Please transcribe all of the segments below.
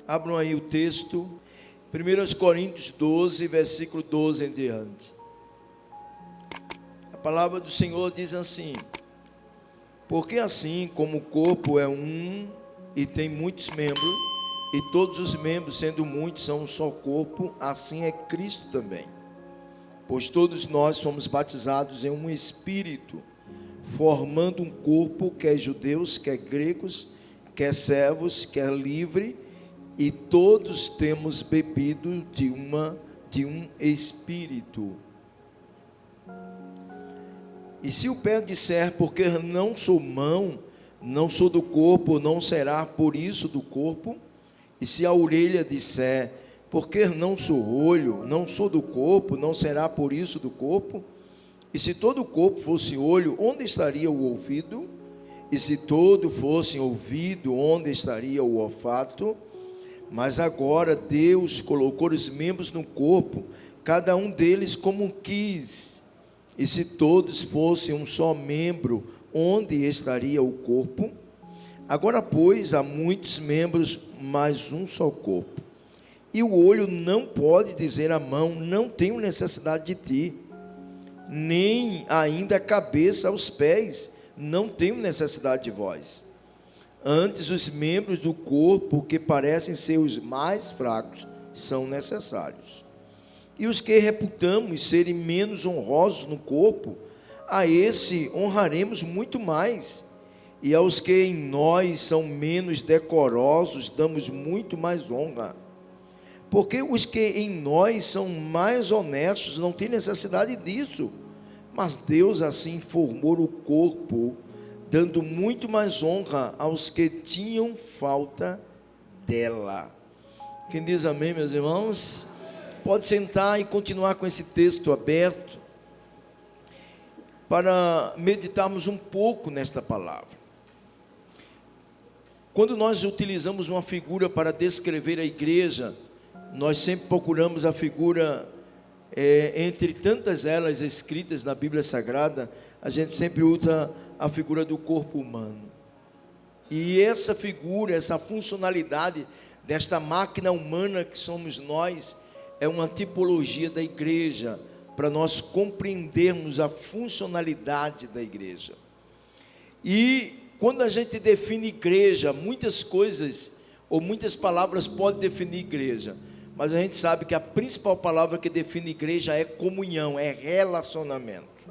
Abram aí o texto, 1 Coríntios 12, versículo 12 em diante. A palavra do Senhor diz assim: porque assim como o corpo é um e tem muitos membros, e todos os membros, sendo muitos, são um só corpo, assim é Cristo também. Pois todos nós fomos batizados em um Espírito, formando um corpo, quer judeus, quer gregos, quer servos, quer livre, e todos temos bebido de um Espírito. E se o pé disser, porque não sou mão, não sou do corpo, não será por isso do corpo? E se a orelha disser, porque não sou olho, não sou do corpo, não será por isso do corpo? E se todo o corpo fosse olho, onde estaria o ouvido? E se todo fosse ouvido, onde estaria o olfato? Mas agora Deus colocou os membros no corpo, cada um deles como quis. E se todos fossem um só membro, onde estaria o corpo? Agora, pois, há muitos membros, mas um só corpo. E o olho não pode dizer à mão, não tenho necessidade de ti, nem ainda a cabeça aos pés, não tenho necessidade de vós. Antes, os membros do corpo, que parecem ser os mais fracos, são necessários. E os que reputamos serem menos honrosos no corpo, a esse honraremos muito mais. E aos que em nós são menos decorosos, damos muito mais honra. Porque os que em nós são mais honestos não têm necessidade disso. Mas Deus assim formou o corpo, dando muito mais honra aos que tinham falta dela. Quem diz amém, meus irmãos? Pode sentar e continuar com esse texto aberto, para meditarmos um pouco nesta palavra. Quando nós utilizamos uma figura para descrever a igreja, nós sempre procuramos a figura, entre tantas elas escritas na Bíblia Sagrada, a gente sempre usa a figura do corpo humano. E essa figura, essa funcionalidade desta máquina humana que somos nós, é uma tipologia da igreja, para nós compreendermos a funcionalidade da igreja. E quando a gente define igreja, muitas coisas ou muitas palavras podem definir igreja, mas a gente sabe que a principal palavra que define igreja é comunhão, é relacionamento.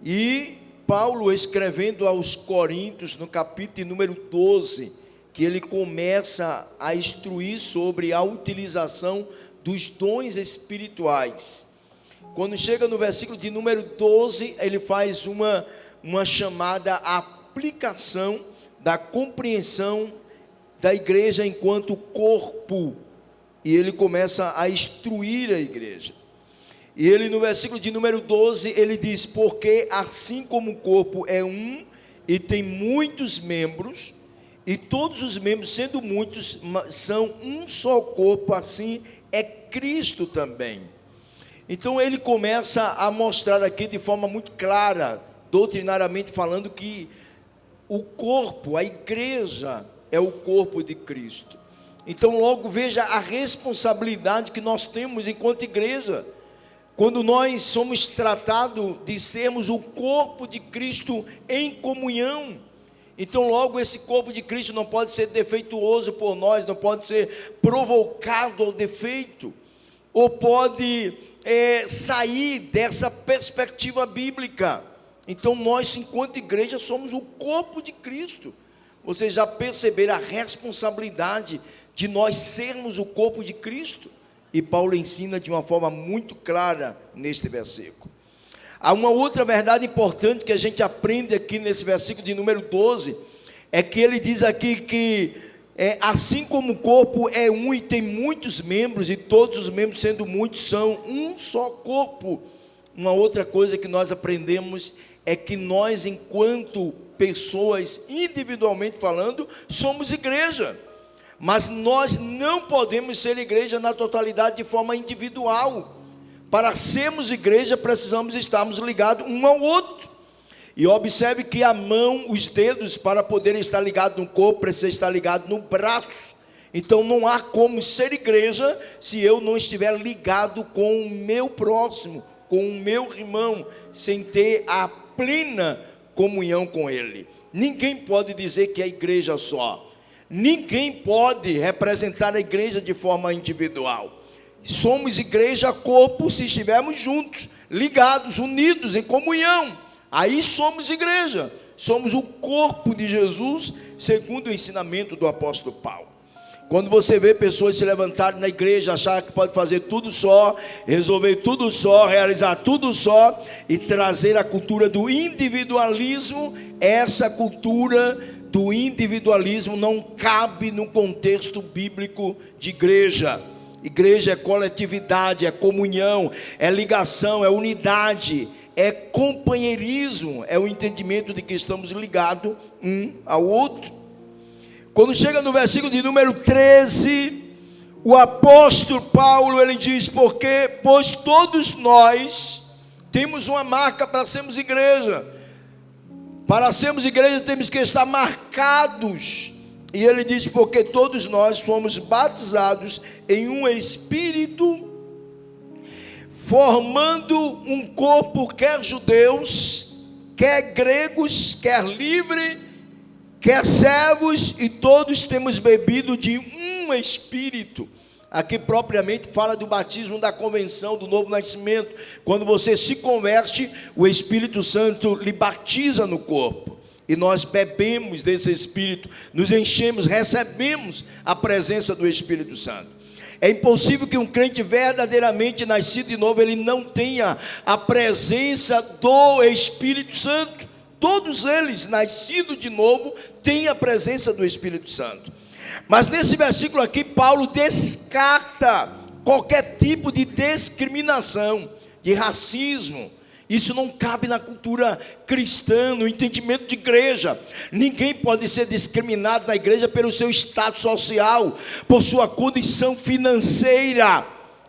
E Paulo, escrevendo aos Coríntios, no capítulo número 12, que ele começa a instruir sobre a utilização dos dons espirituais. Quando chega no versículo de número 12, ele faz uma chamada aplicação da compreensão da igreja enquanto corpo, e ele começa a instruir a igreja. E ele, no versículo de número 12, ele diz: porque assim como o corpo é um e tem muitos membros, e todos os membros, sendo muitos, são um só corpo, assim é Cristo também. Então ele começa a mostrar aqui de forma muito clara, doutrinariamente falando, que o corpo, a igreja, é o corpo de Cristo. Então logo veja a responsabilidade que nós temos enquanto igreja, quando nós somos tratados de sermos o corpo de Cristo em comunhão. Então logo esse corpo de Cristo não pode ser defeituoso por nós, não pode ser provocado ao defeito, ou pode sair dessa perspectiva bíblica. Então nós, enquanto igreja, somos o corpo de Cristo. Vocês já perceberam a responsabilidade de nós sermos o corpo de Cristo? E Paulo ensina de uma forma muito clara neste versículo. Há uma outra verdade importante que a gente aprende aqui nesse versículo de número 12, é que ele diz aqui que assim como o corpo é um e tem muitos membros, e todos os membros, sendo muitos, são um só corpo. Uma outra coisa que nós aprendemos é que nós, enquanto pessoas, individualmente falando, somos igreja, mas nós não podemos ser igreja na totalidade de forma individual. Para sermos igreja, precisamos estarmos ligados um ao outro. E observe que a mão, os dedos, para poderem estar ligados no corpo, precisa estar ligado no braço. Então não há como ser igreja se eu não estiver ligado com o meu próximo, com o meu irmão, sem ter a plena comunhão com ele. Ninguém pode dizer que é igreja só. Ninguém pode representar a igreja de forma individual. Somos igreja corpo se estivermos juntos, ligados, unidos em comunhão. Aí somos igreja. Somos o corpo de Jesus, segundo o ensinamento do apóstolo Paulo. Quando você vê pessoas se levantarem na igreja, achar que pode fazer tudo só, resolver tudo só, realizar tudo só e trazer a cultura do individualismo, essa cultura do individualismo não cabe no contexto bíblico de igreja. Igreja é coletividade, é comunhão, é ligação, é unidade, é companheirismo, é o entendimento de que estamos ligados um ao outro. Quando chega no versículo de número 13, o apóstolo Paulo, ele diz, pois todos nós temos uma marca para sermos igreja. Para sermos igreja temos que estar marcados. E ele diz, porque todos nós fomos batizados em um espírito, formando um corpo, quer judeus, quer gregos, quer livre, quer servos, e todos temos bebido de um espírito. Aqui propriamente fala do batismo da convenção, do novo nascimento. Quando você se converte, o Espírito Santo lhe batiza no corpo. E nós bebemos desse Espírito, nos enchemos, recebemos a presença do Espírito Santo. É impossível que um crente verdadeiramente nascido de novo, ele não tenha a presença do Espírito Santo. Todos eles, nascidos de novo, têm a presença do Espírito Santo. Mas nesse versículo aqui, Paulo descarta qualquer tipo de discriminação, de racismo. Isso não cabe na cultura cristã, no entendimento de igreja. Ninguém pode ser discriminado na igreja pelo seu status social, por sua condição financeira.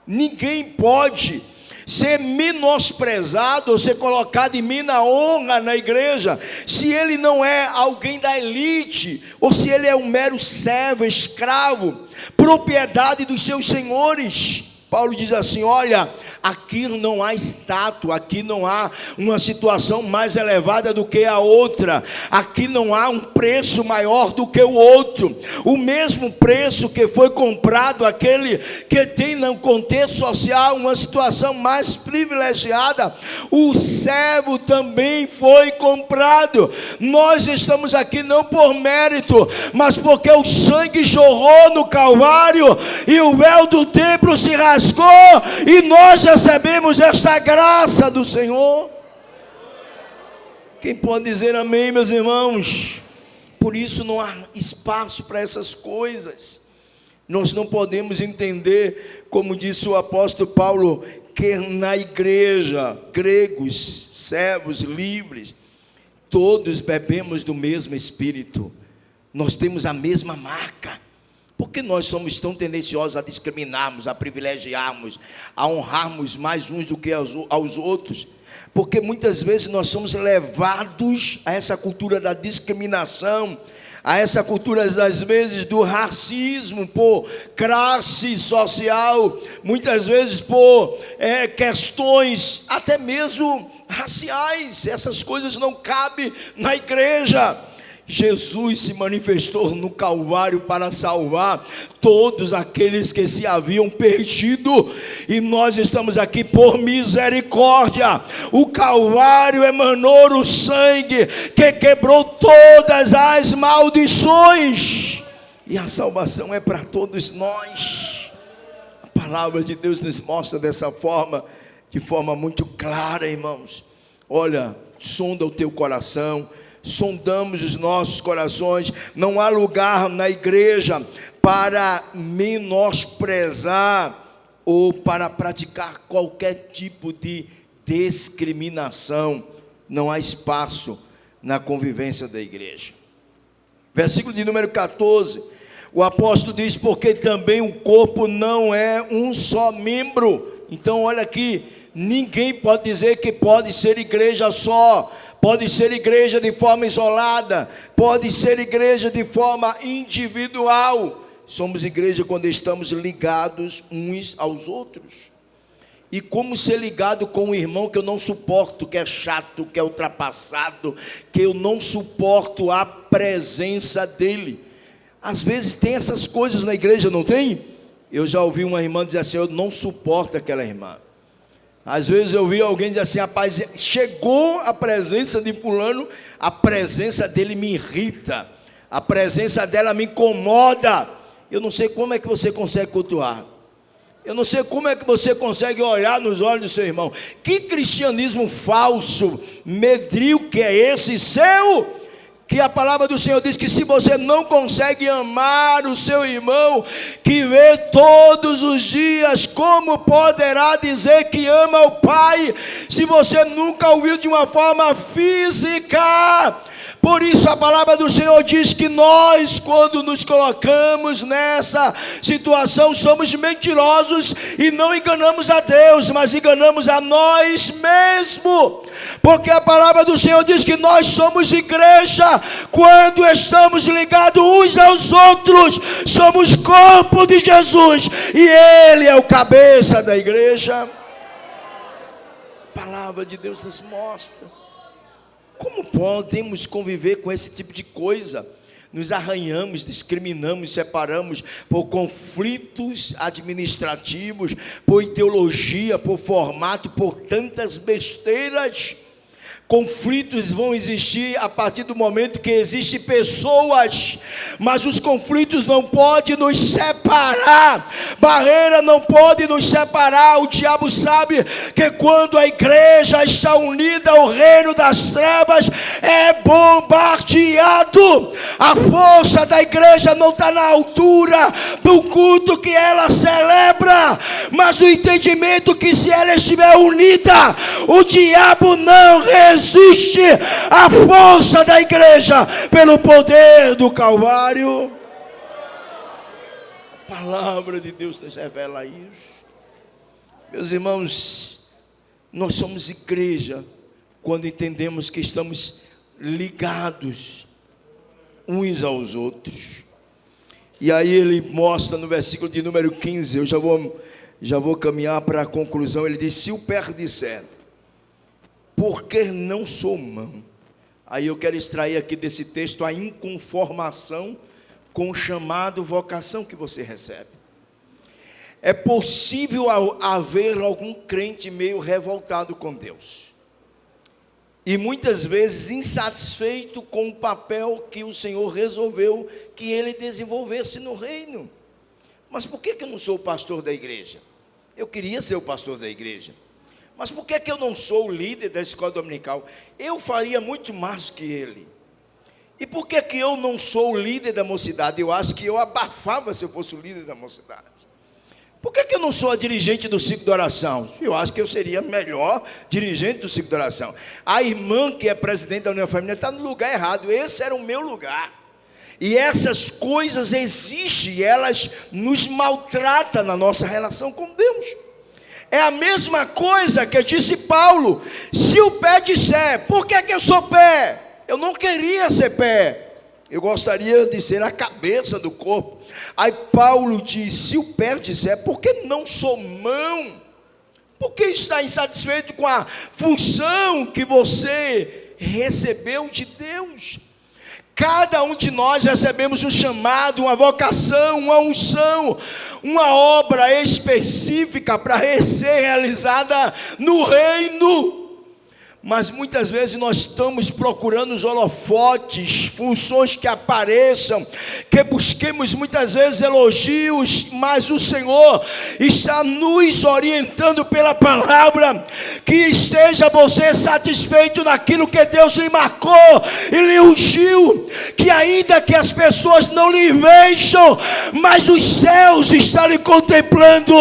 Ninguém pode ser menosprezado ou ser colocado em menor honra na igreja, se ele não é alguém da elite, ou se ele é um mero servo, escravo, propriedade dos seus senhores. Paulo diz assim, olha, aqui não há status, aqui não há uma situação mais elevada do que a outra, aqui não há um preço maior do que o outro, o mesmo preço que foi comprado, aquele que tem no contexto social uma situação mais privilegiada, o servo também foi comprado. Nós estamos aqui não por mérito, mas porque o sangue jorrou no Calvário, e o véu do templo se rasgou, e nós recebemos esta graça do Senhor. Quem pode dizer amém, meus irmãos? Por isso não há espaço para essas coisas. Nós não podemos entender, como disse o apóstolo Paulo, que na igreja, gregos, servos, livres, todos bebemos do mesmo Espírito. Nós temos a mesma marca. Por que nós somos tão tendenciosos a discriminarmos, a privilegiarmos, a honrarmos mais uns do que aos outros? Porque muitas vezes nós somos levados a essa cultura da discriminação, a essa cultura às vezes do racismo, por classe social, muitas vezes por questões até mesmo raciais. Essas coisas não cabem na igreja. Jesus se manifestou no Calvário para salvar todos aqueles que se haviam perdido, e nós estamos aqui por misericórdia. O Calvário emanou o sangue que quebrou todas as maldições, e a salvação é para todos nós. A palavra de Deus nos mostra dessa forma, de forma muito clara, irmãos. Olha, sonda o teu coração, sondamos os nossos corações. Não há lugar na igreja para menosprezar ou para praticar qualquer tipo de discriminação. Não há espaço na convivência da igreja. Versículo de número 14, o apóstolo diz, porque também o corpo não é um só membro. Então olha aqui, ninguém pode dizer que pode ser igreja só. Pode ser igreja de forma isolada, pode ser igreja de forma individual. Somos igreja quando estamos ligados uns aos outros. E como ser ligado com um irmão que eu não suporto, que é chato, que é ultrapassado, que eu não suporto a presença dele. Às vezes tem essas coisas na igreja, não tem? Eu já ouvi uma irmã dizer assim: eu não suporto aquela irmã. Às vezes eu ouvi alguém dizer assim: rapaz, chegou a presença de fulano, a presença dele me irrita, a presença dela me incomoda. Eu não sei como é que você consegue cultuar. Eu não sei como é que você consegue olhar nos olhos do seu irmão. Que cristianismo falso, medrio que é esse seu? Que a palavra do Senhor diz que se você não consegue amar o seu irmão, que vê todos os dias, como poderá dizer que ama o Pai, se você nunca ouviu de uma forma física? Por isso a palavra do Senhor diz que nós, quando nos colocamos nessa situação, somos mentirosos e não enganamos a Deus, mas enganamos a nós mesmos. Porque a palavra do Senhor diz que nós somos igreja quando estamos ligados uns aos outros. Somos corpo de Jesus e Ele é o cabeça da igreja. A palavra de Deus nos mostra. Como podemos conviver com esse tipo de coisa? Nos arranhamos, discriminamos, separamos por conflitos administrativos, por ideologia, por formato, por tantas besteiras. Conflitos vão existir a partir do momento que existem pessoas, mas os conflitos não podem nos separar, barreira não pode nos separar. O diabo sabe que quando a igreja está unida, o reino das trevas é bombardeado. A força da igreja não está na altura do culto que ela celebra, mas o entendimento que se ela estiver unida, o diabo não resiste a força da igreja pelo poder do Calvário. A palavra de Deus nos revela isso. Meus irmãos, nós somos igreja quando entendemos que estamos ligados uns aos outros. E aí ele mostra no versículo de número 15, eu já vou caminhar para a conclusão. Ele diz: se o pé disser, por que não sou mão? Aí eu quero extrair aqui desse texto a inconformação com o chamado, vocação que você recebe. É possível haver algum crente meio revoltado com Deus, e muitas vezes insatisfeito com o papel que o Senhor resolveu que ele desenvolvesse no reino. Mas por que eu não sou o pastor da igreja? Eu queria ser o pastor da igreja. Mas por que eu não sou o líder da escola dominical? Eu faria muito mais que ele. E por que eu não sou o líder da mocidade? Eu acho que eu abafava se eu fosse o líder da mocidade. Por que eu não sou a dirigente do ciclo de oração? Eu acho que eu seria melhor dirigente do ciclo de oração. A irmã que é presidente da União Feminina está no lugar errado. Esse era o meu lugar. E essas coisas existem e elas nos maltratam na nossa relação com Deus. É a mesma coisa que disse Paulo: se o pé disser, por que eu sou pé? Eu não queria ser pé, eu gostaria de ser a cabeça do corpo. Aí Paulo diz: se o pé disser, por que não sou mão? Por que está insatisfeito com a função que você recebeu de Deus? Cada um de nós recebemos um chamado, uma vocação, uma unção, uma obra específica para ser realizada no reino. Mas muitas vezes nós estamos procurando os holofotes, funções que apareçam, que busquemos muitas vezes elogios, mas o Senhor está nos orientando pela palavra, que esteja você satisfeito naquilo que Deus lhe marcou e lhe ungiu, que ainda que as pessoas não lhe vejam, mas os céus estão lhe contemplando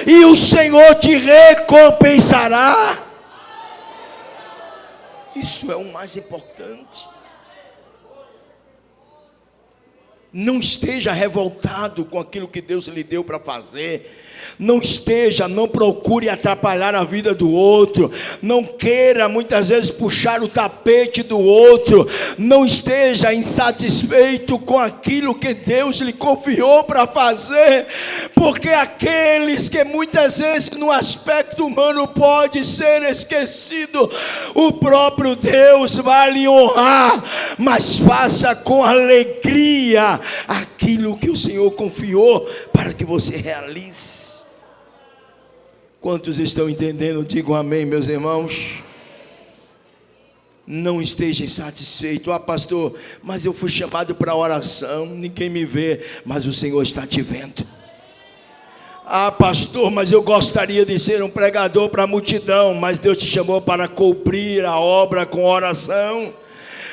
e o Senhor te recompensará. Isso é o mais importante. Não esteja revoltado com aquilo que Deus lhe deu para fazer. Não procure atrapalhar a vida do outro. Não queira muitas vezes puxar o tapete do outro. Não esteja insatisfeito com aquilo que Deus lhe confiou para fazer, porque aqueles que muitas vezes no aspecto humano pode ser esquecido, o próprio Deus vai lhe honrar. Mas faça com alegria aquilo que o Senhor confiou para que você realize. Quantos estão entendendo? Digam amém, meus irmãos. Não esteja insatisfeito. Pastor, mas eu fui chamado para oração, ninguém me vê, mas o Senhor está te vendo. Pastor, mas eu gostaria de ser um pregador para a multidão, mas Deus te chamou para cobrir a obra com oração.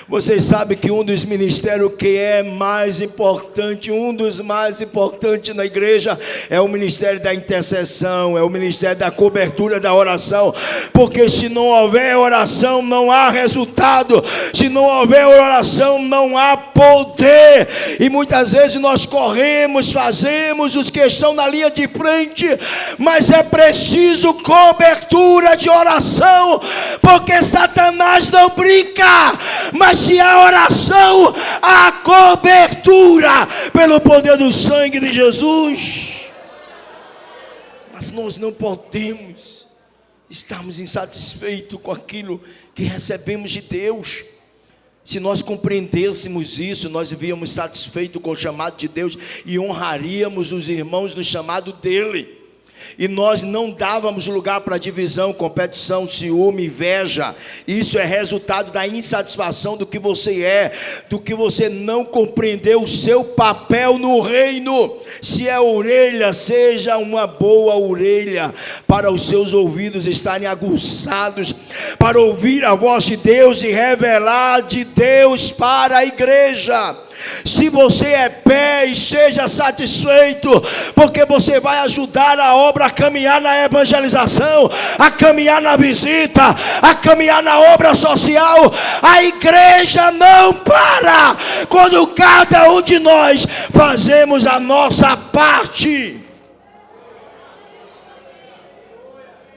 Vocês sabem que um dos ministérios que é mais importante, um dos mais importantes na igreja, é o ministério da intercessão, é o ministério da cobertura da oração, porque se não houver oração, não há resultado, se não houver oração, não há poder, e muitas vezes nós corremos, fazemos os que estão na linha de frente, mas é preciso cobertura de oração, porque Satanás não brinca, mas se há oração, há cobertura pelo poder do sangue de Jesus. Mas nós não podemos estarmos insatisfeitos com aquilo que recebemos de Deus. Se nós compreendêssemos isso, nós vivíamos satisfeitos com o chamado de Deus e honraríamos os irmãos no chamado dele. E nós não dávamos lugar para divisão, competição, ciúme, inveja. Isso é resultado da insatisfação do que você é, do que você não compreendeu o seu papel no reino. Se é orelha, seja uma boa orelha, para os seus ouvidos estarem aguçados, para ouvir a voz de Deus e revelar de Deus para a igreja. Se você é pé, esteja satisfeito, porque você vai ajudar a obra a caminhar na evangelização, a caminhar na visita, a caminhar na obra social. A igreja não para quando cada um de nós fazemos a nossa parte.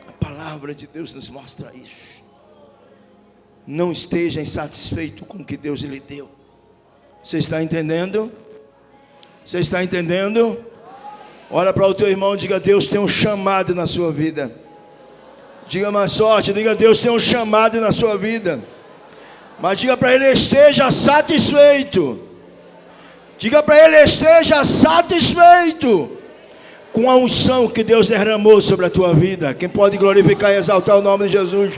A palavra de Deus nos mostra isso. Não esteja insatisfeito com o que Deus lhe deu. Você está entendendo? Você está entendendo? Olha para o teu irmão e diga: Deus tem um chamado na sua vida. Diga mais sorte, diga: Deus tem um chamado na sua vida. Mas diga para ele: esteja satisfeito. Diga para ele: esteja satisfeito com a unção que Deus derramou sobre a tua vida. Quem pode glorificar e exaltar o nome de Jesus?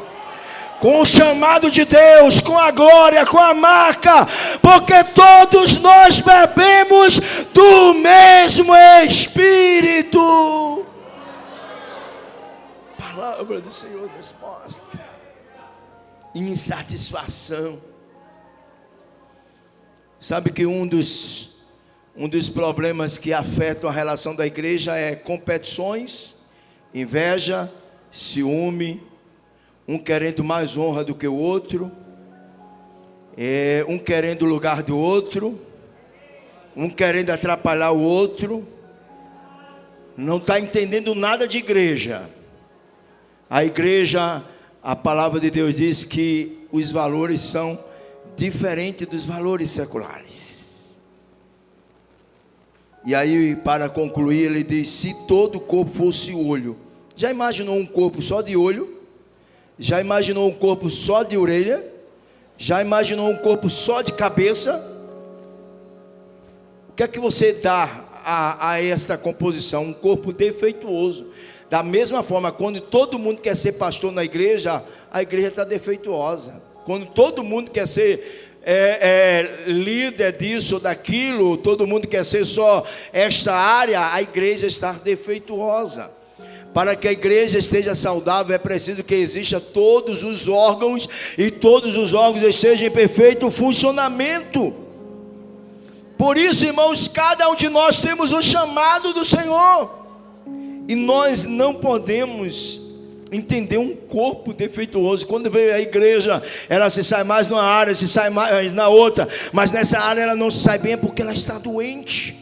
Com o chamado de Deus, com a glória, com a marca, porque todos nós bebemos do mesmo Espírito. A palavra do Senhor nos mostra insatisfação. Sabe que um dos problemas que afetam a relação da igreja é competições, inveja, ciúme, um querendo mais honra do que o outro, um querendo o lugar do outro, um querendo atrapalhar o outro. Não está entendendo nada de igreja. A igreja, a palavra de Deus diz que os valores são diferentes dos valores seculares. E aí, para concluir, ele diz: se todo o corpo fosse olho. Já imaginou um corpo só de olho? Já imaginou um corpo só de orelha? Já imaginou um corpo só de cabeça? O que é que você dá a esta composição? Um corpo defeituoso. Da mesma forma, quando todo mundo quer ser pastor na igreja, a igreja está defeituosa. Quando todo mundo quer ser líder disso ou daquilo, todo mundo quer ser só esta área, a igreja está defeituosa. Para que a igreja esteja saudável, é preciso que exista todos os órgãos, e todos os órgãos estejam em perfeito funcionamento. Por isso, irmãos, cada um de nós temos um chamado do Senhor, e nós não podemos entender um corpo defeituoso. Quando veio a igreja, ela se sai mais numa área, se sai mais na outra, mas nessa área ela não se sai bem porque ela está doente.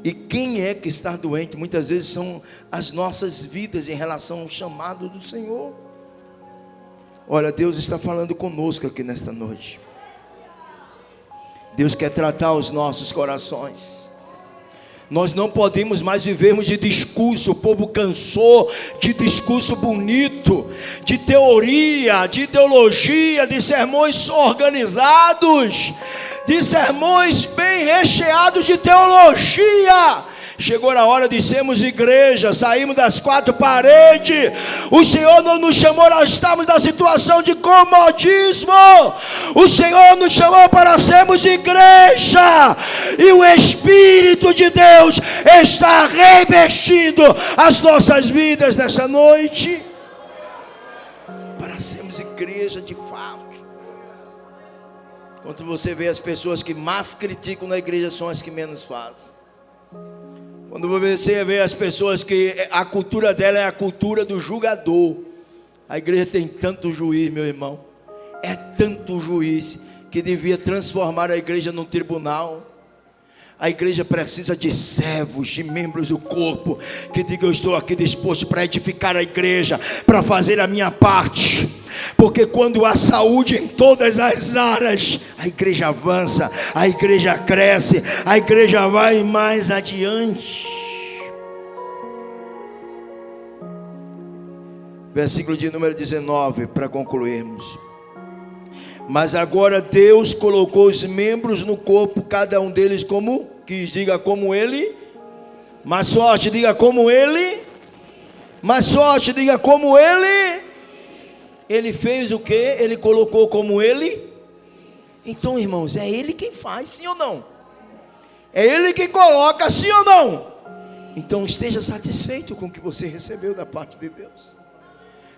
E quem é que está doente? Muitas vezes são as nossas vidas em relação ao chamado do Senhor. Olha, Deus está falando conosco aqui nesta noite. Deus quer tratar os nossos corações. Nós não podemos mais vivermos de discurso. O povo cansou de discurso bonito, de teoria, de ideologia, de sermões organizados, de sermões bem recheados de teologia. Chegou a hora de sermos igreja. Saímos das quatro paredes. O Senhor não nos chamou, nós estamos na situação de comodismo. O Senhor nos chamou para sermos igreja, e o Espírito de Deus está revestindo as nossas vidas nessa noite, para sermos igreja de fato. Quando você vê as pessoas que mais criticam na igreja, são as que menos fazem. Quando você vê as pessoas que a cultura dela é a cultura do julgador. A igreja tem tanto juiz, meu irmão. É tanto juiz que devia transformar a igreja num tribunal. A igreja precisa de servos, de membros do corpo, que digam: eu estou aqui disposto para edificar a igreja, para fazer a minha parte. Porque quando há saúde em todas as áreas, a igreja avança, a igreja cresce, a igreja vai mais adiante. Versículo de número 19, para concluirmos. Mas agora Deus colocou os membros no corpo, cada um deles como quis. Diga: como Ele. Mais forte, diga: como Ele. Mais forte, diga: como Ele. Ele fez o que? Ele colocou como Ele. Então, irmãos, é Ele quem faz, sim ou não? É Ele quem coloca, sim ou não? Então esteja satisfeito com o que você recebeu da parte de Deus,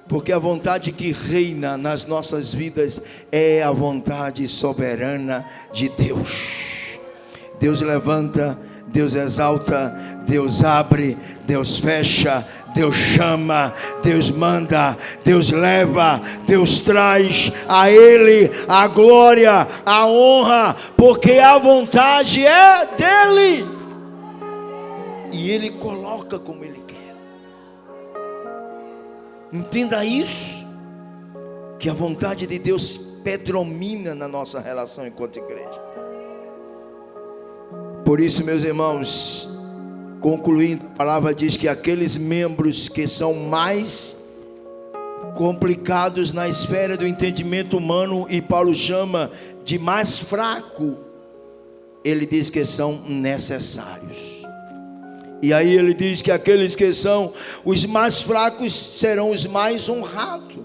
porque a vontade que reina nas nossas vidas é a vontade soberana de Deus. Deus levanta, Deus exalta, Deus abre, Deus fecha, Deus chama, Deus manda, Deus leva, Deus traz a Ele a glória, a honra, porque a vontade é dEle, e Ele coloca como Ele quer. Entenda isso, que a vontade de Deus predomina na nossa relação enquanto igreja. Por isso, meus irmãos, concluindo, a palavra diz que aqueles membros que são mais complicados na esfera do entendimento humano, e Paulo chama de mais fraco, ele diz que são necessários. E aí ele diz que aqueles que são os mais fracos serão os mais honrados,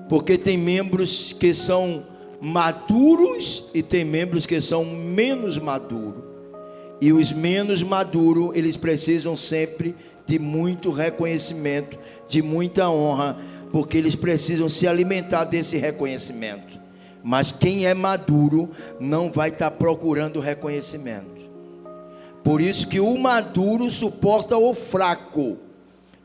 porque tem membros que são maduros e tem membros que são menos maduros. E os menos maduros, eles precisam sempre de muito reconhecimento, de muita honra, porque eles precisam se alimentar desse reconhecimento. Mas quem é maduro não vai estar procurando reconhecimento. Por isso que o maduro suporta o fraco.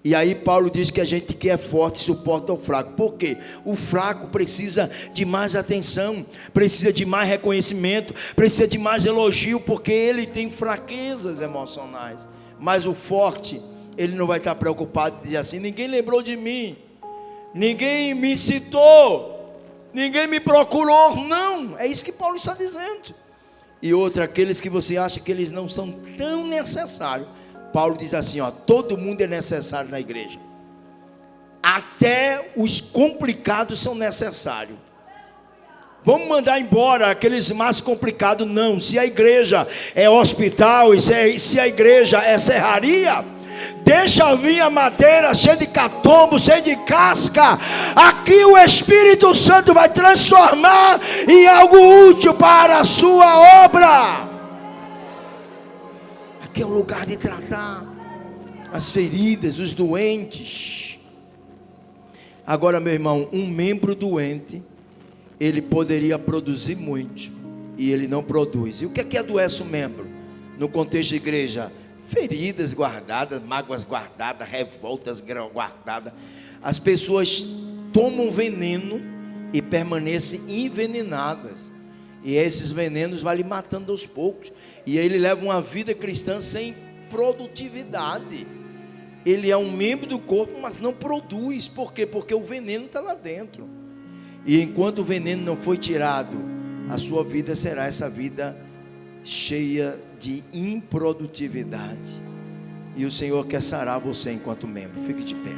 E aí Paulo diz que a gente que é forte suporta o fraco. Por quê? O fraco precisa de mais atenção, precisa de mais reconhecimento, precisa de mais elogio, porque ele tem fraquezas emocionais. Mas o forte, ele não vai estar preocupado de dizer assim: ninguém lembrou de mim, ninguém me citou, ninguém me procurou. Não, é isso que Paulo está dizendo. E outra, aqueles que você acha que eles não são tão necessários, Paulo diz assim: ó, todo mundo é necessário na igreja. Até os complicados são necessários. Vamos mandar embora aqueles mais complicados? Não. Se a igreja é hospital, e se a igreja é serraria, deixa vir a madeira cheia de catombo, cheia de casca. Aqui o Espírito Santo vai transformar em algo útil para a sua obra. Aqui é o lugar de tratar as feridas, os doentes. Agora, meu irmão, um membro doente, ele poderia produzir muito, e ele não produz. E o que é que adoece o membro? No contexto de igreja: feridas guardadas, mágoas guardadas, revoltas guardadas. As pessoas tomam veneno e permanecem envenenadas. E esses venenos vão lhe matando aos poucos. E aí ele leva uma vida cristã sem produtividade. Ele é um membro do corpo, mas não produz. Por quê? Porque o veneno está lá dentro. E enquanto o veneno não foi tirado, a sua vida será essa vida cheia de improdutividade. E o Senhor quer sarar você enquanto membro. Fique de pé.